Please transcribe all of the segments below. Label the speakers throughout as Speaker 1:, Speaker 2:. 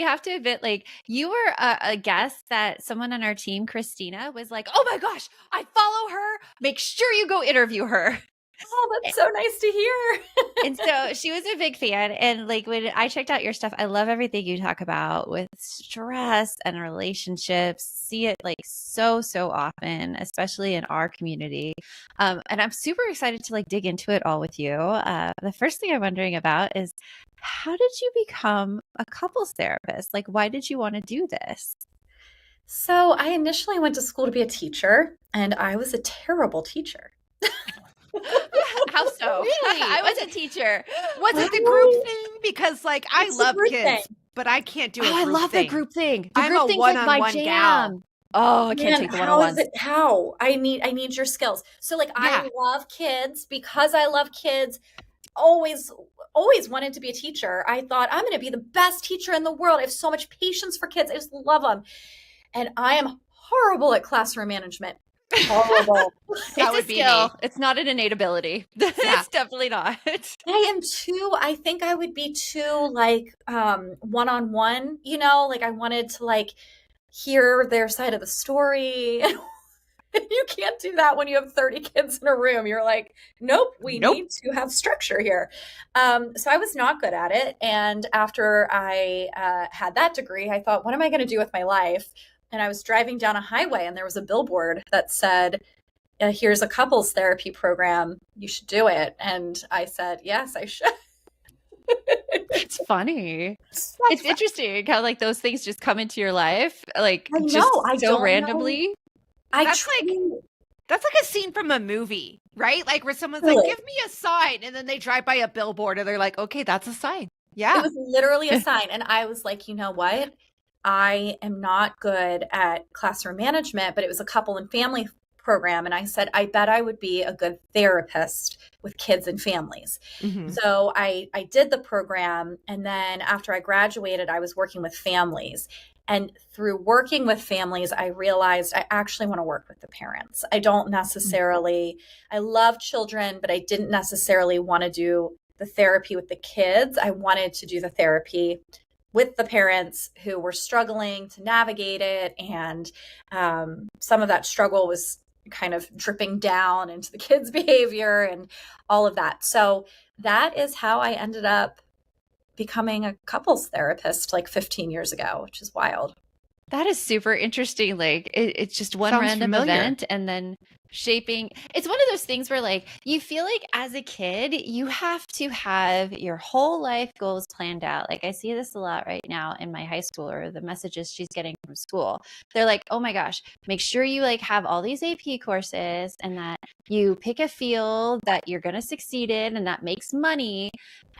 Speaker 1: have to admit, like, you were a guest that someone on our team, Christina, was like, "Oh my gosh, I follow her. Make sure you go interview her."
Speaker 2: Oh, that's so nice to
Speaker 1: And
Speaker 2: hear.
Speaker 1: so she was a big fan. And like when I checked out your stuff, I love everything you talk about with stress and relationships. See it like so, so often, especially in our community. And I'm super excited to like dig into it all with you. The first thing I'm wondering about is how did you become a couples therapist? Like, why did you want to do this?
Speaker 2: So I initially went to school to be a teacher, and I was a terrible teacher.
Speaker 1: How so?
Speaker 3: Really?
Speaker 1: I was a teacher.
Speaker 3: Was it the group
Speaker 2: I,
Speaker 3: thing? Because like I
Speaker 2: it's the
Speaker 3: love
Speaker 2: group thing.
Speaker 3: kids, but I can't do
Speaker 1: Oh,
Speaker 3: a
Speaker 1: I
Speaker 3: group
Speaker 1: love the
Speaker 3: thing.
Speaker 1: group thing. The
Speaker 3: I'm
Speaker 1: group
Speaker 3: a
Speaker 1: thing's like my
Speaker 3: one-on-one gal.
Speaker 1: jam. Oh, I can't
Speaker 2: Man,
Speaker 1: take the
Speaker 2: how is
Speaker 1: one-on-ones.
Speaker 2: it? How? I need your skills. So like I
Speaker 3: Yeah.
Speaker 2: love kids because I love kids. Always, always wanted to be a teacher. I thought I'm going to be the best teacher in the world. I have so much patience for kids. I just love them. And I am horrible at classroom management. Horrible.
Speaker 3: That
Speaker 1: It's a
Speaker 3: would be
Speaker 1: skill.
Speaker 3: me.
Speaker 1: It's not an innate ability.
Speaker 3: Yeah.
Speaker 1: It's definitely not.
Speaker 2: I am too, I think I would be too like one-on-one, like I wanted to like hear their side of the story. You can't do that when you have 30 kids in a room. You're like, nope, we
Speaker 3: Nope.
Speaker 2: need to have structure here. So I was not good at it. And after I had that degree, I thought, what am I going to do with my life? And I was driving down a highway and there was a billboard that said, here's a couples therapy program. You should do it. And I said, yes, I should.
Speaker 1: It's funny.
Speaker 2: That's
Speaker 1: It's interesting how like those things just come into your life, like
Speaker 2: I
Speaker 1: just
Speaker 2: know. I
Speaker 1: so
Speaker 2: don't know.
Speaker 1: randomly.
Speaker 2: I
Speaker 3: That's like
Speaker 2: truly,
Speaker 3: that's like a scene from a movie, right? Like where someone's like,
Speaker 2: really,
Speaker 3: "Give me a sign," and then they drive by a billboard and they're like, "Okay, that's a sign."
Speaker 2: it
Speaker 3: Yeah.
Speaker 2: was literally a sign. And I was like, you know what? I am not good at classroom management, but it was a couple and family program. And I said, I bet I would be a good therapist with kids and families.
Speaker 3: Hmm.
Speaker 2: So I did the program. And then after I graduated, I was working with families. And through working with families, I realized I actually want to work with the parents. I don't necessarily, I love children, but I didn't necessarily want to do the therapy with the kids. I wanted to do the therapy with the parents who were struggling to navigate it. And some of that struggle was kind of dripping down into the kids' behavior and all of that. So that is how I ended up becoming a couples therapist like 15 years ago, which is wild.
Speaker 1: That is super interesting. Like it's just one
Speaker 3: Sounds
Speaker 1: random
Speaker 3: familiar.
Speaker 1: event and then shaping. It's one of those things where like you feel like as a kid, you have to have your whole life goals planned out. Like I see this a lot right now in my high school or the messages she's getting from school. They're like, "Oh my gosh, make sure you like have all these AP courses and that you pick a field that you're going to succeed in and that makes money."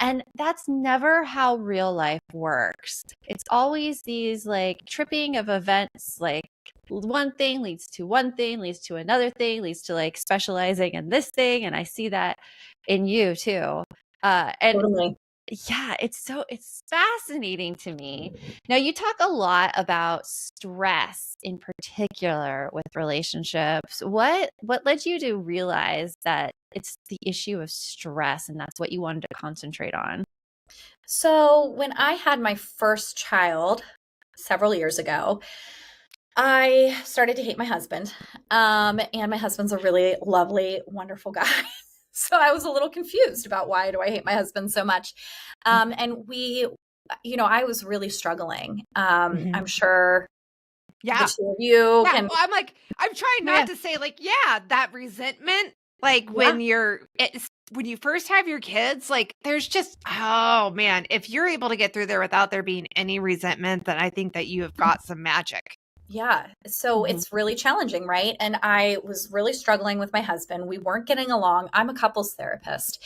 Speaker 1: And that's never how real life works. It's always these like tripping of events, like one thing leads to one thing, leads to another thing, leads to like specializing in this thing. And I see that in you too. And
Speaker 2: Totally.
Speaker 1: yeah, it's fascinating to me. Now you talk a lot about stress in particular with relationships. What led you to realize that it's the issue of stress and that's what you wanted to concentrate on?
Speaker 2: So when I had my first child several years ago, I started to hate my husband. And my husband's a really lovely, wonderful guy. So I was a little confused about why do I hate my husband so much. And I was really struggling.
Speaker 1: Mhm.
Speaker 2: I'm sure the
Speaker 3: Yeah.
Speaker 2: two of you
Speaker 3: Yeah.
Speaker 2: can,
Speaker 3: Well, I'm trying
Speaker 1: Yeah.
Speaker 3: not to say like, yeah, that resentment, like
Speaker 2: yeah,
Speaker 3: when you first have your kids, like there's just, oh man, if you're able to get through there without there being any resentment, then I think that you have got some magic.
Speaker 2: yeah. So
Speaker 1: Mhm.
Speaker 2: it's really challenging, right? And I was really struggling with my husband. We weren't getting along. I'm a couples therapist.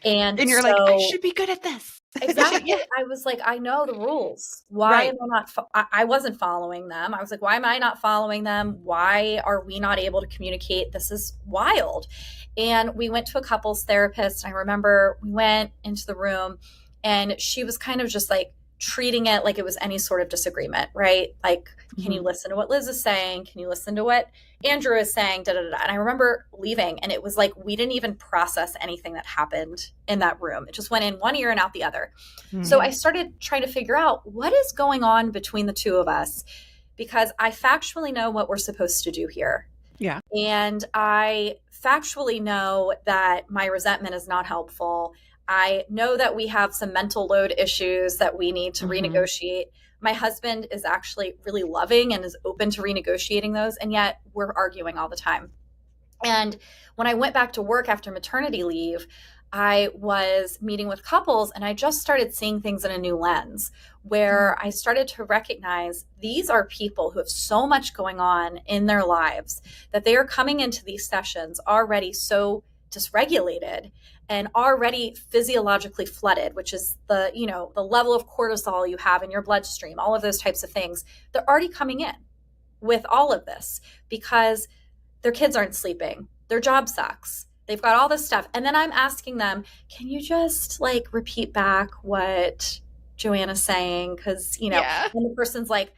Speaker 2: And
Speaker 3: And you're like, I
Speaker 2: so
Speaker 3: should be good at this.
Speaker 2: exactly.
Speaker 1: Yeah.
Speaker 2: I was like, I know the rules. Why
Speaker 3: Right.
Speaker 2: am I not? I wasn't following them. I was like, why am I not following them? Why are we not able to communicate? This is wild. And we went to a couples therapist. I remember we went into the room and she was kind of just like treating it like it was any sort of disagreement, right? Like, can you listen to what Liz is saying? Can you listen to what Andrew is saying? Da, da, da, da. And I remember leaving, and it was like we didn't even process anything that happened in that room. It just went in one ear and out the other. So I started trying to figure out what is going on between the two of us, because I factually know what we're supposed to do here.
Speaker 3: Yeah.
Speaker 2: And I factually know that my resentment is not helpful. I know that we have some mental load issues that we need to renegotiate. My husband is actually really loving and is open to renegotiating those. And yet we're arguing all the time. And when I went back to work after maternity leave, I was meeting with couples, and I just started seeing things in a new lens, where I started to recognize these are people who have so much going on in their lives that they are coming into these sessions already so dysregulated and already physiologically flooded, which is the level of cortisol you have in your bloodstream, all of those types of things. They're already coming in with all of this because their kids aren't sleeping, their job sucks, they've got all this stuff. And then I'm asking them, can you just like repeat back what Joanna's saying? Because, and the person's like,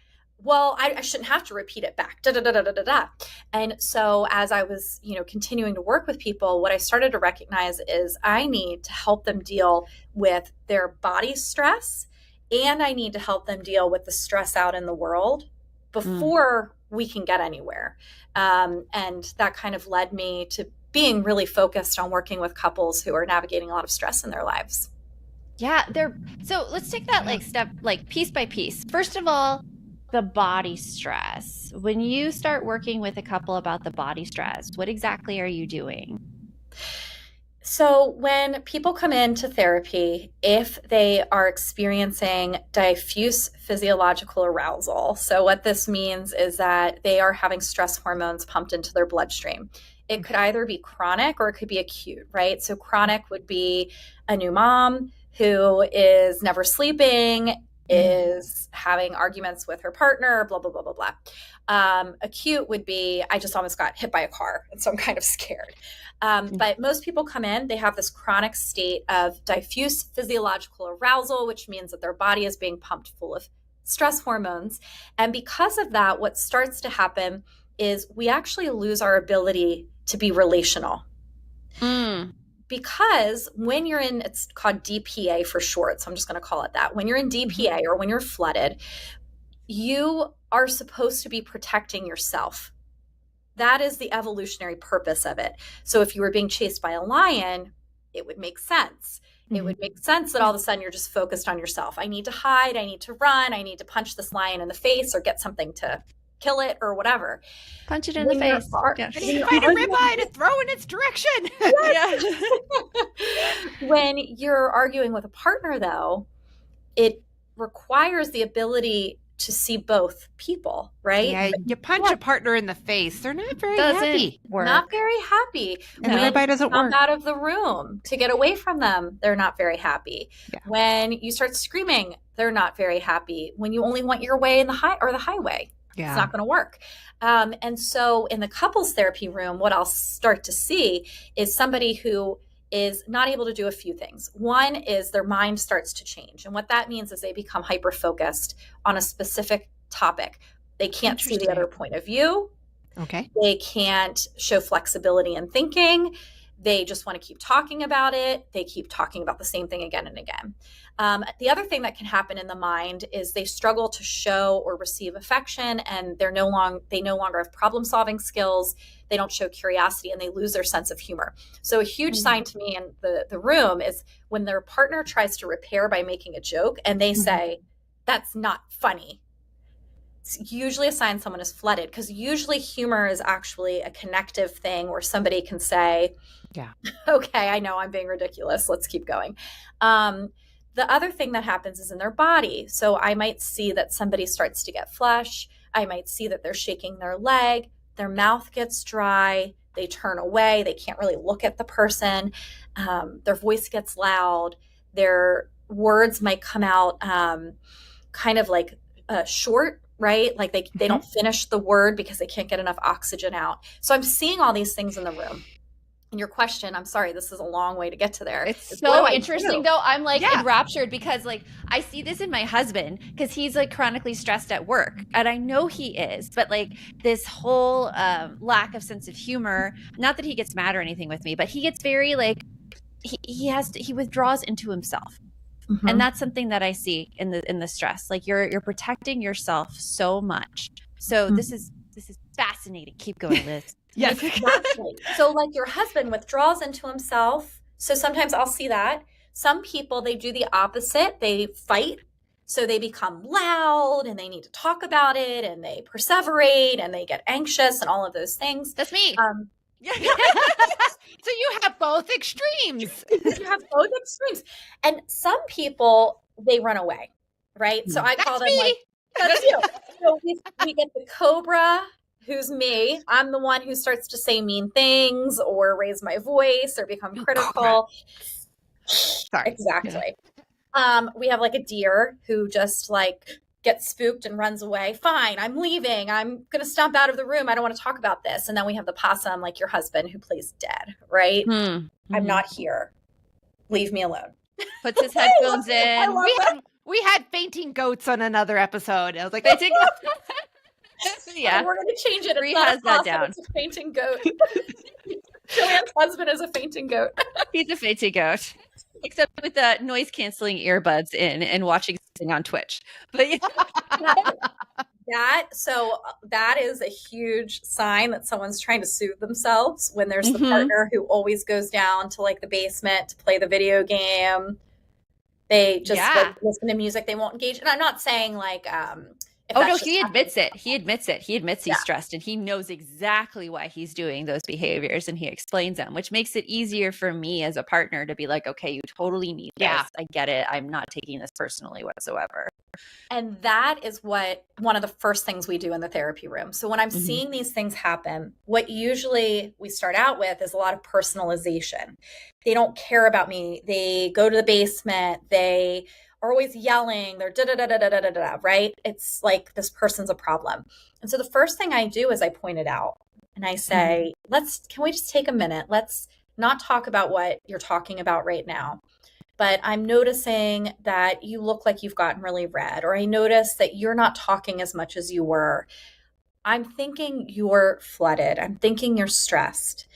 Speaker 2: well, I shouldn't have to repeat it back. Da, da, da, da, da, da. And so as I was, continuing to work with people, what I started to recognize is I need to help them deal with their body stress, and I need to help them deal with the stress out in the world before we can get anywhere. And that kind of led me to being really focused on working with couples who are navigating a lot of stress in their lives.
Speaker 1: Yeah, so let's take that step piece by piece. First of all, the body stress. When you start working with a couple about the body stress, what exactly are you doing?
Speaker 2: So when people come into therapy, if they are experiencing diffuse physiological arousal, so what this means is that they are having stress hormones pumped into their bloodstream. It could either be chronic or it could be acute, right? So chronic would be a new mom who is never sleeping, is having arguments with her partner, blah, blah, blah, blah, blah. Acute would be, I just almost got hit by a car, and so I'm kind of scared. But most people come in, they have this chronic state of diffuse physiological arousal, which means that their body is being pumped full of stress hormones. And because of that, what starts to happen is we actually lose our ability to be relational. Because when you're in, it's called DPA for short, so I'm just going to call it that. When you're in DPA or when you're flooded, you are supposed to be protecting yourself. That is the evolutionary purpose of it. So if you were being chased by a lion, it would make sense. It would make sense that all of a sudden you're just focused on yourself. I need to hide, I need to run, I need to punch this lion in the face or get something to kill it or whatever.
Speaker 1: Punch it in the face.
Speaker 3: I need to find a ribeye to throw in its direction.
Speaker 2: When you're arguing with a partner, though, it requires the ability to see both people, right?
Speaker 3: Yeah, you punch a partner in the face, they're not very happy.
Speaker 2: Not very happy.
Speaker 3: And the ribeye doesn't work.
Speaker 2: Out of the room to get away from them, they're not very happy.
Speaker 3: Yeah.
Speaker 2: When you start screaming, they're not very happy. When you only want your way in the highway. It's not going to work. And so in the couples therapy room, what I'll start to see is somebody who is not able to do a few things. One is their mind starts to change. And what that means is they become hyper-focused on a specific topic. They can't see the other point of view.
Speaker 3: Okay.
Speaker 2: They can't show flexibility in thinking. They just want to keep talking about it. They keep talking about the same thing again and again. The other thing that can happen in the mind is they struggle to show or receive affection, and they no longer have problem-solving skills. They don't show curiosity, and they lose their sense of humor. So a huge sign to me in the room is when their partner tries to repair by making a joke, and they say, "That's not funny." It's usually a sign someone is flooded, because usually humor is actually a connective thing where somebody can say, okay, I know I'm being ridiculous. Let's keep going. The other thing that happens is in their body. So I might see that somebody starts to get flush. I might see that they're shaking their leg. Their mouth gets dry. They turn away. They can't really look at the person. Their voice gets loud. Their words might come out kind of like short, right? Like they don't finish the word because they can't get enough oxygen out. So I'm seeing all these things in the room. And your question, I'm sorry, this is a long way to get to there.
Speaker 1: It's
Speaker 2: is what
Speaker 1: so
Speaker 2: do I
Speaker 1: interesting
Speaker 2: do?
Speaker 1: though. I'm like
Speaker 3: Yeah.
Speaker 1: enraptured because like I see this in my husband because he's like chronically stressed at work, and I know he is, but like this whole lack of sense of humor, not that he gets mad or anything with me, but he gets very like he withdraws into himself. And that's something that I see in the stress. Like you're protecting yourself so much. So this is fascinating. Keep going, Liz.
Speaker 3: Yes.
Speaker 2: Exactly. So like your husband withdraws into himself. So sometimes I'll see that. Some people, they do the opposite. They fight. So they become loud and they need to talk about it and they perseverate and they get anxious and all of those things.
Speaker 1: That's me.
Speaker 3: So you have both extremes.
Speaker 2: You have both extremes. And some people, they run away, right? So I call them
Speaker 3: me.
Speaker 2: like, that's you. So we get the cobra, who's me. I'm the one who starts to say mean things or raise my voice or become critical.
Speaker 3: Sorry.
Speaker 2: Exactly. We have like a deer who just like gets spooked and runs away. Fine, I'm leaving. I'm going to stomp out of the room. I don't want to talk about this. And then we have the possum, like your husband, who plays dead, right? I'm not here. Leave me alone.
Speaker 1: Puts his headphones in.
Speaker 3: We had fainting goats on another episode. I was like,
Speaker 2: yeah, we're going to change it.
Speaker 1: Bree has that down.
Speaker 2: It's a fainting goat. Joanne's husband is a fainting goat.
Speaker 1: He's a fainting goat, except with the noise canceling earbuds in and watching something on Twitch. But
Speaker 2: that is a huge sign that someone's trying to soothe themselves when there's the partner who always goes down to like the basement to play the video game. They just like, listen to music. They won't engage. And I'm not saying like,
Speaker 1: oh no, he admits it. He admits it. He admits he's stressed and he knows exactly why he's doing those behaviors and he explains them, which makes it easier for me as a partner to be like, okay, you totally need this. I get it. I'm not taking this personally whatsoever.
Speaker 2: And that is what one of the first things we do in the therapy room. So when I'm seeing these things happen, what usually we start out with is a lot of personalization. They don't care about me. They go to the basement. They are always yelling. They're da-da-da-da-da-da-da, right? It's like this person's a problem. And so the first thing I do is I point it out and I say, can we just take a minute? Let's not talk about what you're talking about right now. But I'm noticing that you look like you've gotten really red, or I notice that you're not talking as much as you were. I'm thinking you're flooded. I'm thinking you're stressed.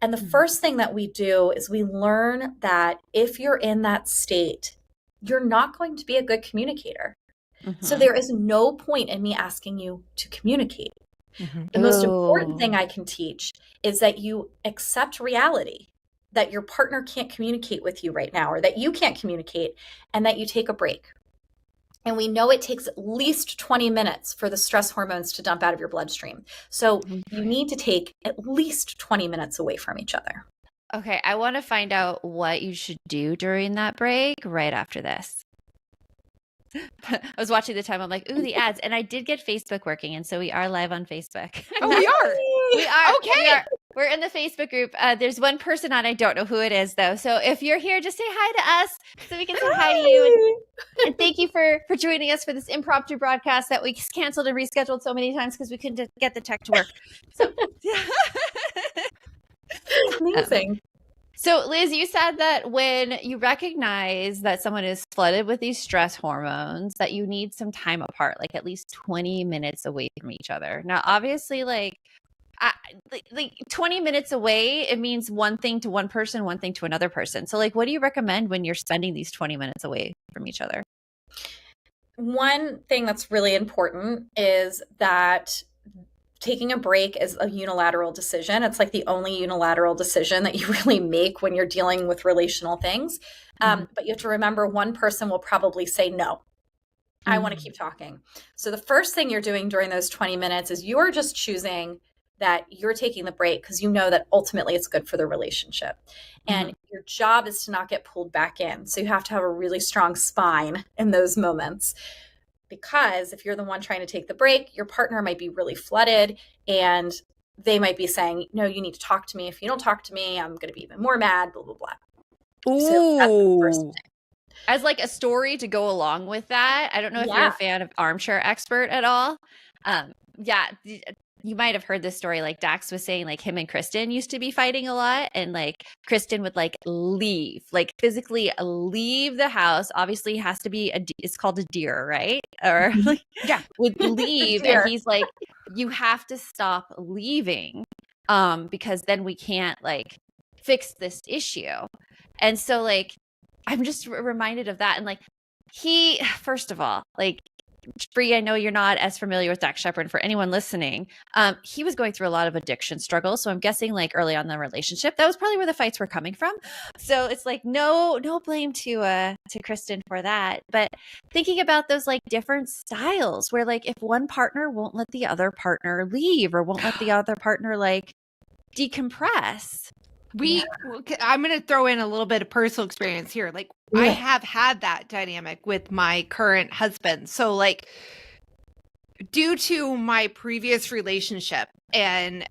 Speaker 2: And the first thing that we do is we learn that if you're in that state, you're not going to be a good communicator. So there is no point in me asking you to communicate. The most important thing I can teach is that you accept reality, that your partner can't communicate with you right now, or that you can't communicate, and that you take a break. And we know it takes at least 20 minutes for the stress hormones to dump out of your bloodstream. So you need to take at least 20 minutes away from each other.
Speaker 1: Okay, I want to find out what you should do during that break right after this. I was watching the time. I'm like, ooh, the ads. And I did get Facebook working. And so we are live on Facebook.
Speaker 3: Oh, we are.
Speaker 1: We are.
Speaker 3: Okay.
Speaker 1: We're in the Facebook group. There's one person on. I don't know who it is, though. So if you're here, just say hi to us so we can say hi to you. And thank you for joining us for this impromptu broadcast that we canceled and rescheduled so many times because we couldn't get the tech to work. So,
Speaker 2: Amazing.
Speaker 1: So, Liz, you said that when you recognize that someone is flooded with these stress hormones, that you need some time apart, like at least 20 minutes away from each other. Now, obviously, like 20 minutes away, it means one thing to one person, one thing to another person. So, like, what do you recommend when you're spending these 20 minutes away from each other?
Speaker 2: One thing that's really important is that taking a break is a unilateral decision. It's like the only unilateral decision that you really make when you're dealing with relational things. But you have to remember one person will probably say, no, I want to keep talking. So the first thing you're doing during those 20 minutes is you're just choosing that you're taking the break because you know that ultimately it's good for the relationship. And your job is to not get pulled back in. So you have to have a really strong spine in those moments. Because if you're the one trying to take the break, your partner might be really flooded and they might be saying, no, you need to talk to me. If you don't talk to me, I'm going to be even more mad, blah, blah, blah.
Speaker 1: Ooh.
Speaker 2: So that's the first thing.
Speaker 1: As like a story to go along with that. I don't know if you're a fan of Armchair Expert at all. you might have heard this story, like Dax was saying, like him and Kristen used to be fighting a lot, and like Kristen would like leave, like physically leave the house. Obviously it has to be it's called a deer, right? Or like would leave, and he's like, you have to stop leaving, because then we can't like fix this issue. And so like I'm just reminded of that. And like he, first of all, like, Bree, I know you're not as familiar with Dax Shepard. For anyone listening, he was going through a lot of addiction struggles. So I'm guessing like early on in the relationship, that was probably where the fights were coming from. So it's like no blame to Kristen for that. But thinking about those like different styles where like if one partner won't let the other partner leave or won't let the other partner like decompress.
Speaker 3: I'm going to throw in a little bit of personal experience here. Like I have had that dynamic with my current husband. So like due to my previous relationship and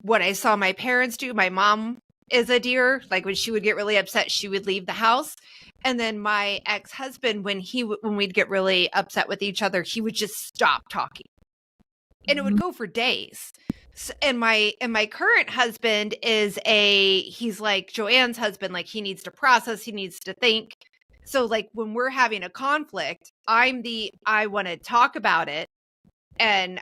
Speaker 3: what I saw my parents do, my mom is a deer. Like when she would get really upset, she would leave the house. And then my ex-husband, when we'd get really upset with each other, he would just stop talking. And it would go for days. So, and my current husband he's like Joanne's husband, like he needs to process, he needs to think. So like when we're having a conflict, I want to talk about it. And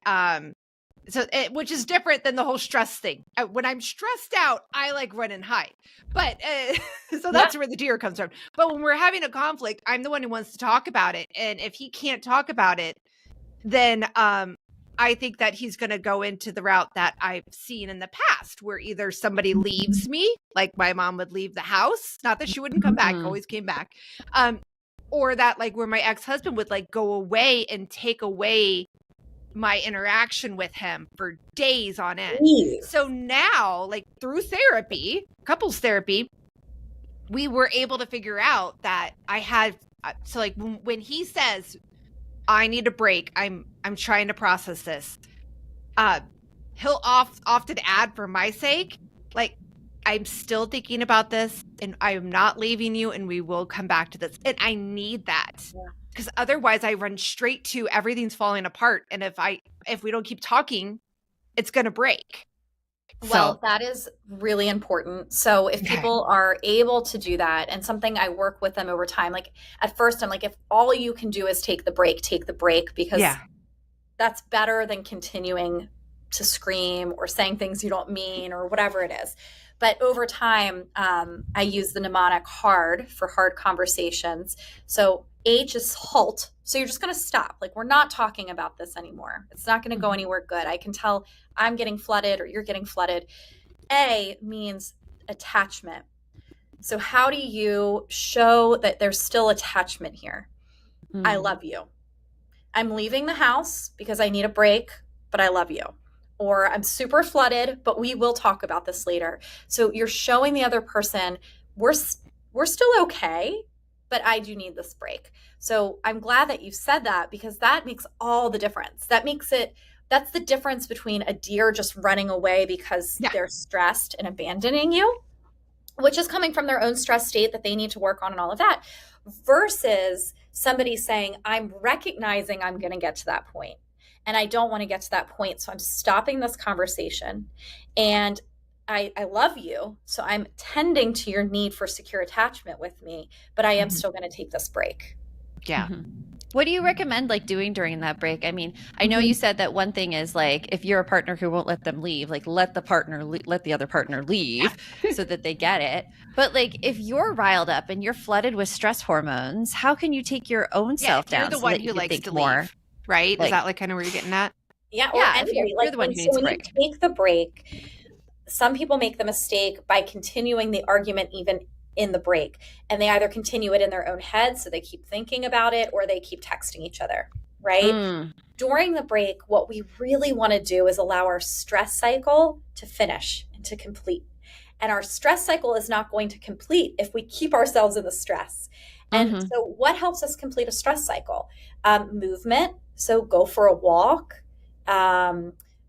Speaker 3: which is different than the whole stress thing. When I'm stressed out, I like run and hide. But so that's where the deer comes from. But when we're having a conflict, I'm the one who wants to talk about it. And if he can't talk about it, then I think that he's going to go into the route that I've seen in the past, where either somebody leaves me, like my mom would leave the house, not that she wouldn't come back, always came back, or that like where my ex-husband would like go away and take away my interaction with him for days on end. So now, like through therapy, couples therapy, we were able to figure out that I had, so like when he says, I need a break, I'm trying to process this, he'll often add, for my sake, like, I'm still thinking about this and I am not leaving you and we will come back to this. And I need that because otherwise I run straight to everything's falling apart. And if we don't keep talking, it's going to break.
Speaker 2: Well, that is really important. So if people are able to do that, and something I work with them over time, like at first I'm like, if all you can do is take the break, because that's better than continuing to scream or saying things you don't mean or whatever it is. But over time, I use the mnemonic HARD for hard conversations. So H is halt. So you're just going to stop. Like, we're not talking about this anymore. It's not going to go anywhere good. I can tell I'm getting flooded or you're getting flooded. A means attachment. So how do you show that there's still attachment here? I love you. I'm leaving the house because I need a break, but I love you. Or I'm super flooded, but we will talk about this later. So you're showing the other person, we're still okay, but I do need this break. So I'm glad that you said that, because that makes all the difference. That's the difference between a deer just running away because they're stressed and abandoning you, which is coming from their own stress state that they need to work on and all of that, versus somebody saying, I'm recognizing I'm going to get to that point. And I don't want to get to that point. So I'm stopping this conversation. And I love you. So I'm tending to your need for secure attachment with me, but I am still going to take this break.
Speaker 3: Yeah.
Speaker 1: What do you recommend like doing during that break? I mean, I know you said that one thing is like, if you're a partner who won't let them leave, like let the other partner leave so that they get it. But like, if you're riled up and you're flooded with stress hormones, how can you take your own self down?
Speaker 3: You're the one who likes to leave, right? Like, is that like kind of where you're getting at?
Speaker 2: Yeah.
Speaker 1: If you're the one who needs a break.
Speaker 2: When you take the break, some people make the mistake by continuing the argument even in the break, and they either continue it in their own head, so they keep thinking about it, or they keep texting each other, right? During the break, what we really want to do is allow our stress cycle to finish and to complete. And our stress cycle is not going to complete if we keep ourselves in the stress. And so what helps us complete a stress cycle? Movement. So go for a walk.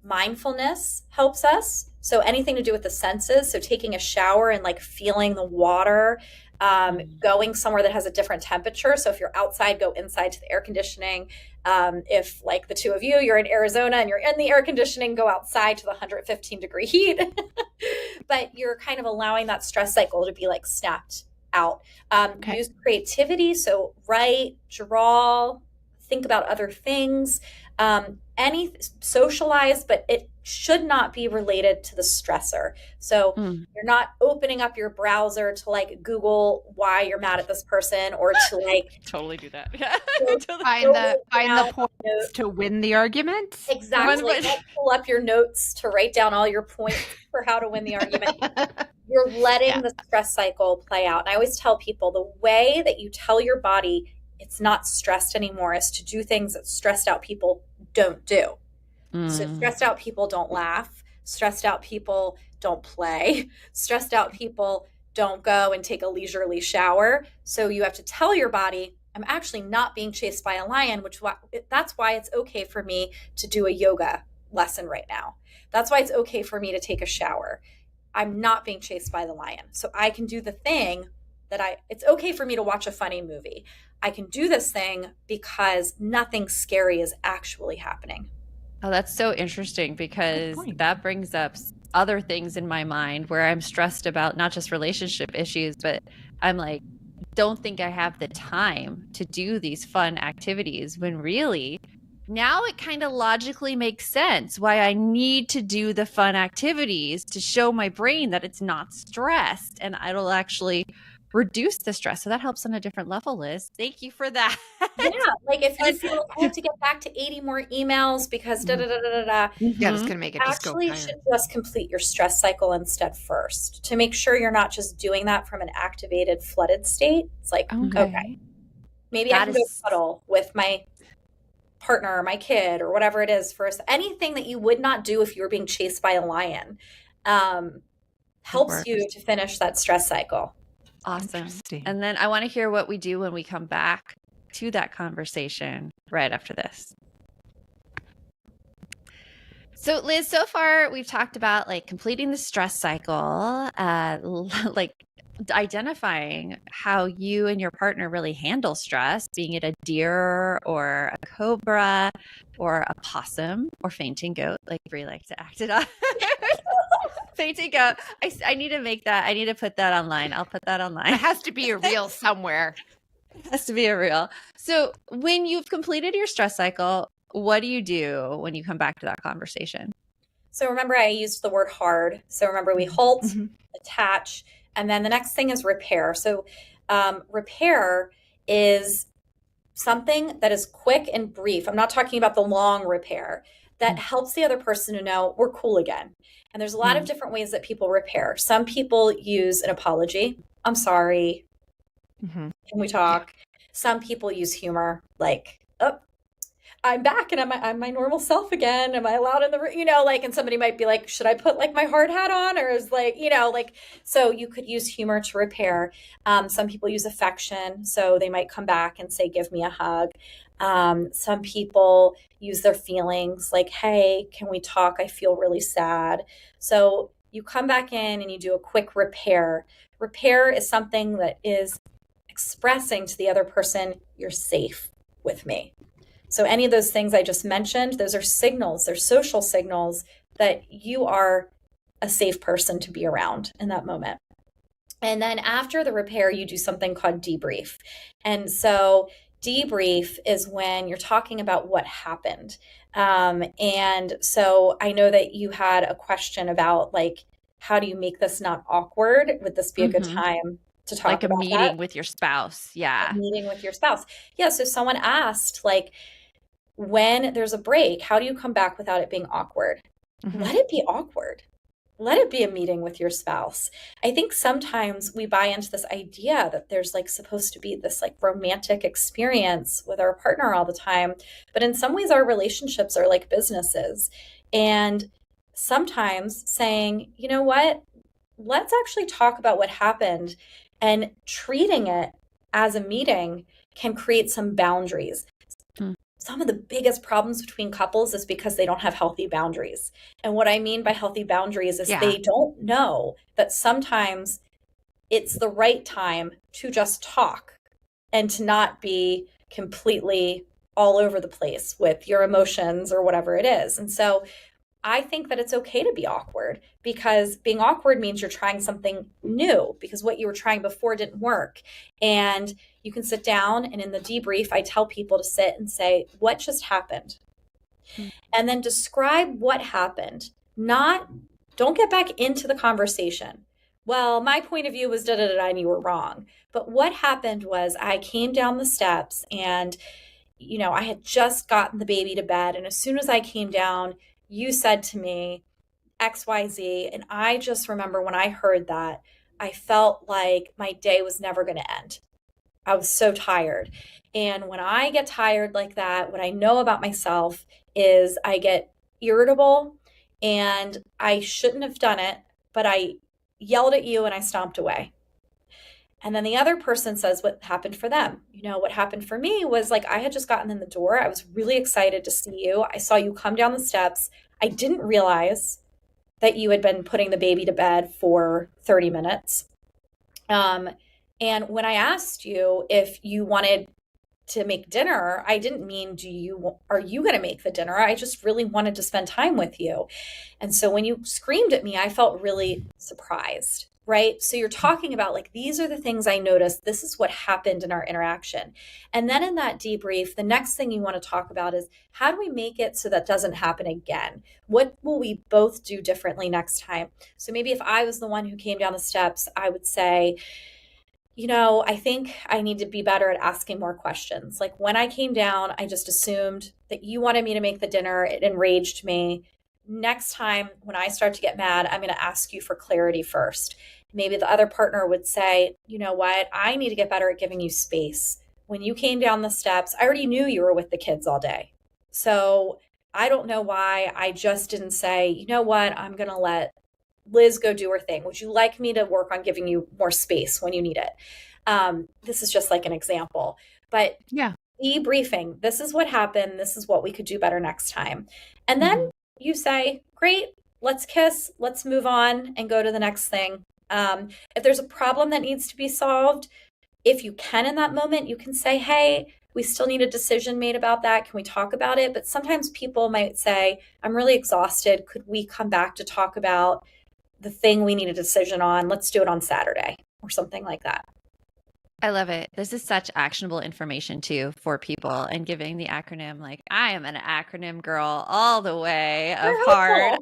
Speaker 2: Mindfulness helps us. So anything to do with the senses. So taking a shower and like feeling the water, going somewhere that has a different temperature. So if you're outside, go inside to the air conditioning. If like the two of you, you're in Arizona and you're in the air conditioning, go outside to the 115-degree heat. But you're kind of allowing that stress cycle to be like snapped out. Use creativity. So write, draw, think about other things, any socialize, but it should not be related to the stressor. So you're not opening up your browser to like Google why you're mad at this person, or to like
Speaker 1: totally do that.
Speaker 3: Find the points to win the argument.
Speaker 2: Exactly. Don't pull up your notes to write down all your points for how to win the argument. You're letting the stress cycle play out. And I always tell people the way that you tell your body it's not stressed anymore is to do things that stressed out people don't do. So stressed out people don't laugh. Stressed out people don't play. Stressed out people don't go and take a leisurely shower. So you have to tell your body, I'm actually not being chased by a lion, that's why it's okay for me to do a yoga lesson right now. That's why it's okay for me to take a shower. I'm not being chased by the lion. So I can do the thing it's okay for me to watch a funny movie. I can do this thing because nothing scary is actually happening.
Speaker 1: Oh, that's so interesting, because that brings up other things in my mind where I'm stressed about not just relationship issues, but I'm like, don't think I have the time to do these fun activities, when really now it kind of logically makes sense why I need to do the fun activities to show my brain that it's not stressed, and it'll actually reduce the stress. So that helps on a different level, Liz. Thank you for that.
Speaker 2: Yeah. Like if you feel I have to get back to 80 more emails because
Speaker 3: Yeah, that's gonna make it just go higher.
Speaker 2: You should just complete your stress cycle instead first, to make sure you're not just doing that from an activated, flooded state. It's like, okay, maybe I can go cuddle with my partner or my kid or whatever it is first. Anything that you would not do if you were being chased by a lion helps you to finish that stress cycle.
Speaker 1: Awesome. And then I want to hear what we do when we come back to that conversation right after this. So Liz, so far we've talked about like completing the stress cycle, like identifying how you and your partner really handle stress, being it a deer or a cobra or a possum or fainting goat, like Brie likes to act it up. Fainting goat. I need to make that. I need to put that online. I'll put that online.
Speaker 3: It has to be a reel somewhere.
Speaker 1: It has to be a reel. So when you've completed your stress cycle, what do you do when you come back to that conversation?
Speaker 2: So remember, I used the word hard. So remember, we halt, attach, and then the next thing is repair. So repair is something that is quick and brief. I'm not talking about the long repair that helps the other person to know we're cool again. And there's a lot of different ways that people repair. Some people use an apology. I'm sorry. Can we talk? Some people use humor, like, oh, I'm back and I'm my normal self again. Am I allowed in the room? And somebody might be like, should I put like my hard hat on? Or is so you could use humor to repair. Some people use affection. So they might come back and say, give me a hug. Some people use their feelings like, hey, can we talk? I feel really sad. So you come back in and you do a quick repair. Repair is something that is expressing to the other person, you're safe with me. So any of those things I just mentioned, those are signals, they're social signals that you are a safe person to be around in that moment. And then after the repair, you do something called debrief. And so debrief is when you're talking about what happened. And so I know that you had a question about like, how do you make this not awkward? Would this be a good time to talk
Speaker 1: like
Speaker 2: about
Speaker 1: a meeting with your spouse? Yeah.
Speaker 2: A meeting with your spouse. Yeah. So someone asked, like, when there's a break, how do you come back without it being awkward? Let it be awkward. Let it be a meeting with your spouse. I think sometimes we buy into this idea that there's like supposed to be this like romantic experience with our partner all the time. But in some ways, our relationships are like businesses. And sometimes saying, you know what, let's actually talk about what happened, and treating it as a meeting can create some boundaries. Some of the biggest problems between couples is because they don't have healthy boundaries. And what I mean by healthy boundaries is they don't know that sometimes it's the right time to just talk and to not be completely all over the place with your emotions or whatever it is. And so I think that it's okay to be awkward, because being awkward means you're trying something new, because what you were trying before didn't work. And you can sit down, and in the debrief, I tell people to sit and say, what just happened? And then describe what happened. Don't get back into the conversation. Well, my point of view was da da da, and you were wrong. But what happened was I came down the steps, and I had just gotten the baby to bed. And as soon as I came down, you said to me XYZ. And I just remember when I heard that, I felt like my day was never going to end. I was so tired. And when I get tired like that, what I know about myself is I get irritable, and I shouldn't have done it, but I yelled at you and I stomped away. And then the other person says what happened for them. What happened for me was, like, I had just gotten in the door. I was really excited to see you. I saw you come down the steps. I didn't realize that you had been putting the baby to bed for 30 minutes. And when I asked you if you wanted to make dinner, I didn't mean, are you going to make the dinner? I just really wanted to spend time with you. And so when you screamed at me, I felt really surprised, right? So you're talking about, like, these are the things I noticed. This is what happened in our interaction. And then in that debrief, the next thing you want to talk about is, how do we make it so that doesn't happen again? What will we both do differently next time? So maybe if I was the one who came down the steps, I would say, I think I need to be better at asking more questions. Like, when I came down, I just assumed that you wanted me to make the dinner. It enraged me. Next time, when I start to get mad, I'm going to ask you for clarity first. Maybe the other partner would say, you know what? I need to get better at giving you space. When you came down the steps, I already knew you were with the kids all day. So I don't know why I just didn't say, you know what? I'm going to let Liz go do her thing. Would you like me to work on giving you more space when you need it? This is just like an example, but
Speaker 3: yeah,
Speaker 2: debriefing, this is what happened. This is what we could do better next time. And then you say, great, let's kiss, let's move on and go to the next thing. If there's a problem that needs to be solved, if you can in that moment, you can say, hey, we still need a decision made about that. Can we talk about it? But sometimes people might say, I'm really exhausted. Could we come back to talk about the thing we need a decision on? Let's do it on Saturday or something like that.
Speaker 1: I love it. This is such actionable information too for people, and giving the acronym, like, I am an acronym girl all the way of heart.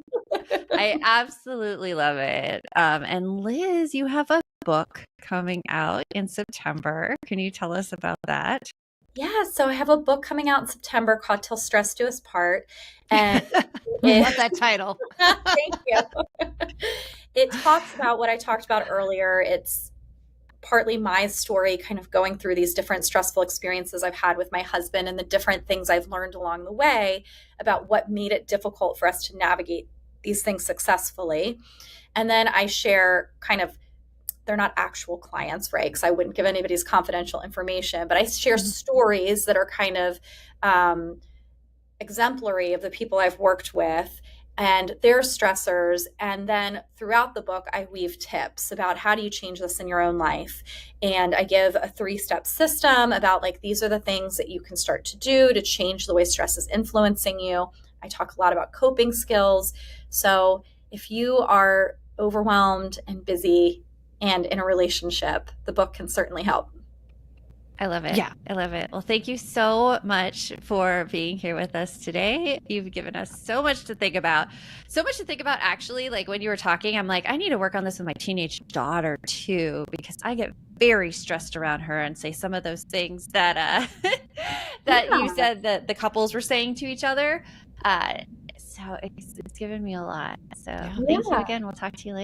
Speaker 1: I absolutely love it. And Liz, you have a book coming out in September. Can you tell us about that?
Speaker 2: Yeah, so I have a book coming out in September called Till Stress Do Us Part. And
Speaker 3: I love that title.
Speaker 2: Thank you. It talks about what I talked about earlier. It's partly my story, kind of going through these different stressful experiences I've had with my husband and the different things I've learned along the way about what made it difficult for us to navigate these things successfully. And then I share they're not actual clients, right? Because I wouldn't give anybody's confidential information, but I share stories that are kind of exemplary of the people I've worked with and their stressors. And then throughout the book, I weave tips about how do you change this in your own life. And I give a 3-step system about, like, these are the things that you can start to do to change the way stress is influencing you. I talk a lot about coping skills. So if you are overwhelmed and busy and in a relationship, the book can certainly help.
Speaker 1: I love it.
Speaker 3: Yeah.
Speaker 1: I love it. Well, thank you so much for being here with us today. You've given us so much to think about. So much to think about, actually. Like, when you were talking, I'm like, I need to work on this with my teenage daughter too, because I get very stressed around her and say some of those things that you said that the couples were saying to each other. So it's given me a lot. So thank you again. We'll talk to you later.